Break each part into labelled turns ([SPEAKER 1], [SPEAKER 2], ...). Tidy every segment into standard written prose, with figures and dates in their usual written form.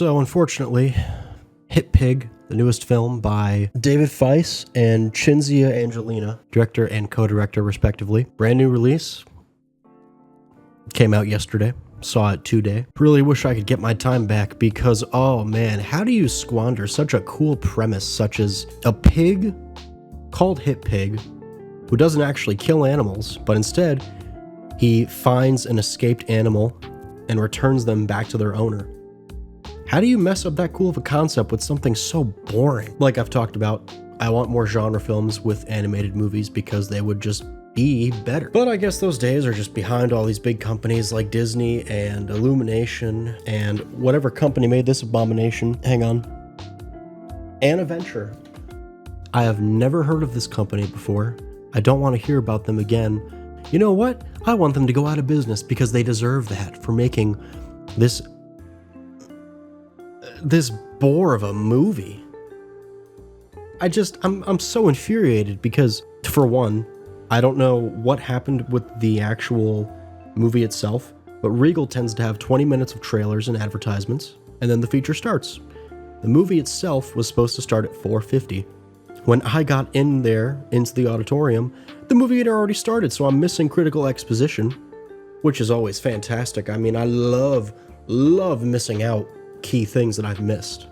[SPEAKER 1] So, unfortunately, Hit Pig, the newest film by David Feiss and Cinzia Angelina, director and co-director respectively. Brand new release. Came out yesterday. Saw it today. Really wish I could get my time back because, oh man, how do you squander such a cool premise such as a pig called Hit Pig who doesn't actually kill animals, but instead he finds an escaped animal and returns them back to their owner. How do you mess up that cool of a concept with something so boring? Like I've talked about, I want more genre films with animated movies because they would just be better. But I guess those days are just behind all these big companies like Disney and Illumination and whatever company made this abomination. Hang on. Anaventure. I have never heard of this company before. I don't want to hear about them again. You know what? I want them to go out of business because they deserve that for making this bore of a movie. I'm so infuriated because, for one, I don't know what happened with the actual movie itself, but Regal tends to have 20 minutes of trailers and advertisements, and then the feature starts. The movie itself was supposed to start at 4:50. When I got in there, into the auditorium, the movie had already started, so I'm missing critical exposition, which is always fantastic. I mean, I love missing out key things that I've missed.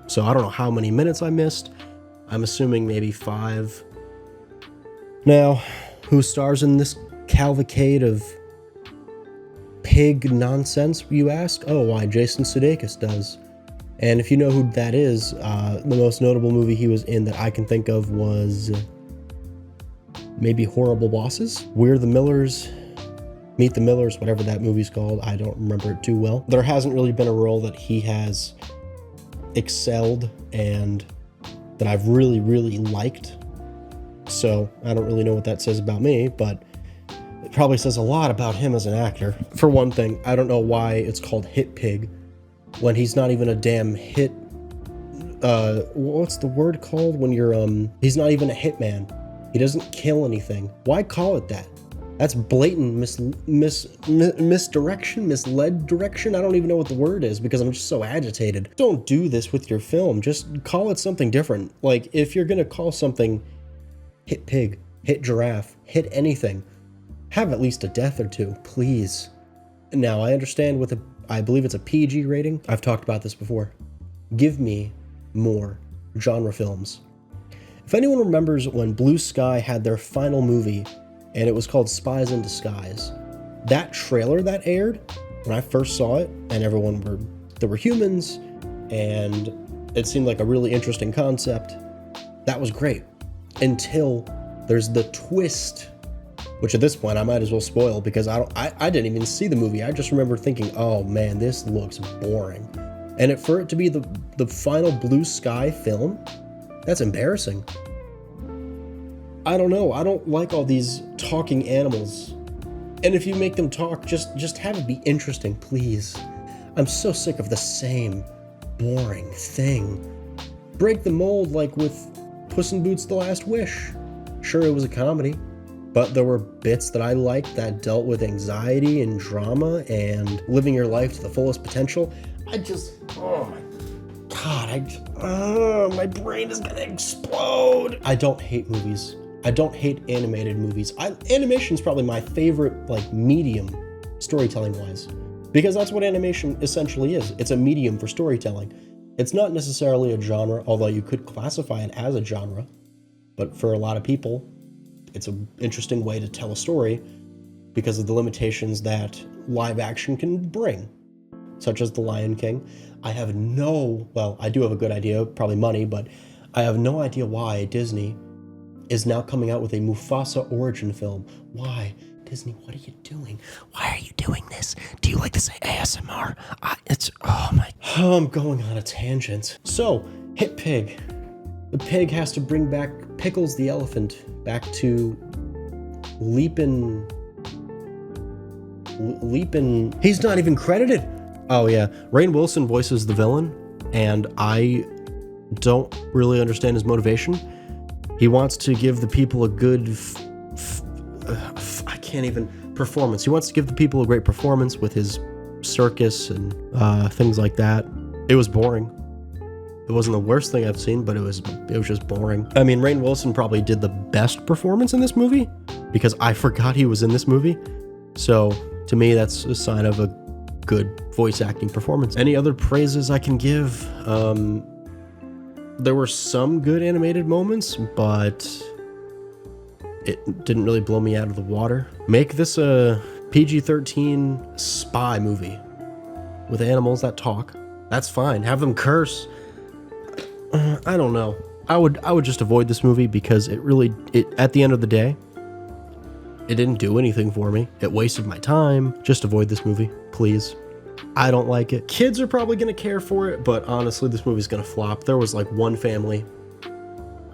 [SPEAKER 1] So I don't know how many minutes I missed. I'm assuming maybe 5. Now, who stars in this cavalcade of pig nonsense, you ask? Oh, why, Jason Sudeikis does. And if you know who that is, the most notable movie he was in that I can think of was maybe Horrible Bosses? We're the Millers, Meet the Millers, whatever that movie's called. I don't remember it too well. There hasn't really been a role that he has excelled and that I've really, really liked. So I don't really know what that says about me, but it probably says a lot about him as an actor. For one thing, I don't know why it's called Hit Pig when he's not even a damn hit. What's the word called when you're he's not even a hitman. He doesn't kill anything. Why call it that? That's blatant misdirection, misled direction. I don't even know what the word is because I'm just so agitated. Don't do this with your film. Just call it something different. Like, if you're gonna call something Hit Pig, Hit Giraffe, Hit anything, have at least a death or two, please. Now, I understand I believe it's a PG rating. I've talked about this before. Give me more genre films. If anyone remembers when Blue Sky had their final movie and it was called Spies in Disguise, that trailer that aired, when I first saw it, and there were humans, and it seemed like a really interesting concept, that was great. Until there's the twist, which at this point I might as well spoil because I didn't even see the movie. I just remember thinking, oh man, this looks boring. And for it to be the final Blue Sky film, that's embarrassing. I don't know. I don't like all these talking animals. And if you make them talk, just have it be interesting, please. I'm so sick of the same boring thing. Break the mold like with Puss in Boots: The Last Wish. Sure, it was a comedy, but there were bits that I liked that dealt with anxiety and drama and living your life to the fullest potential. Oh my God, my brain is gonna explode. I don't hate movies. I don't hate animated movies. Animation's probably my favorite, medium, storytelling-wise, because that's what animation essentially is. It's a medium for storytelling. It's not necessarily a genre, although you could classify it as a genre, but for a lot of people, it's an interesting way to tell a story because of the limitations that live action can bring, such as The Lion King. I do have a good idea, probably money, but I have no idea why Disney is now coming out with a Mufasa origin film. Why? Disney, what are you doing? Why are you doing this? Do you like this ASMR? I'm going on a tangent. So, Hit Pig. The pig has to bring back Pickles the elephant back to Leapin'. He's not even credited. Oh yeah, Rainn Wilson voices the villain, and I don't really understand his motivation. He wants to give the people a good performance. He wants to give the people a great performance with his circus and things like that. It was boring. It wasn't the worst thing I've seen, but it was just boring. I mean, Rainn Wilson probably did the best performance in this movie because I forgot he was in this movie. So to me, that's a sign of a good voice acting performance. Any other praises I can give? There were some good animated moments, but it didn't really blow me out of the water. Make this a PG-13 spy movie with animals that talk. That's fine. Have them curse. I don't know. I would just avoid this movie because it at the end of the day, it didn't do anything for me. It wasted my time. Just avoid this movie, please. I don't like it. Kids are probably going to care for it, but honestly, this movie's going to flop. There was like one family,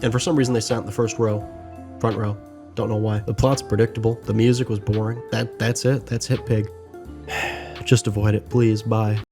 [SPEAKER 1] and for some reason they sat in the front row. Don't know why. The plot's predictable. The music was boring. That's it. That's Hit Pig. Just avoid it, please. Bye.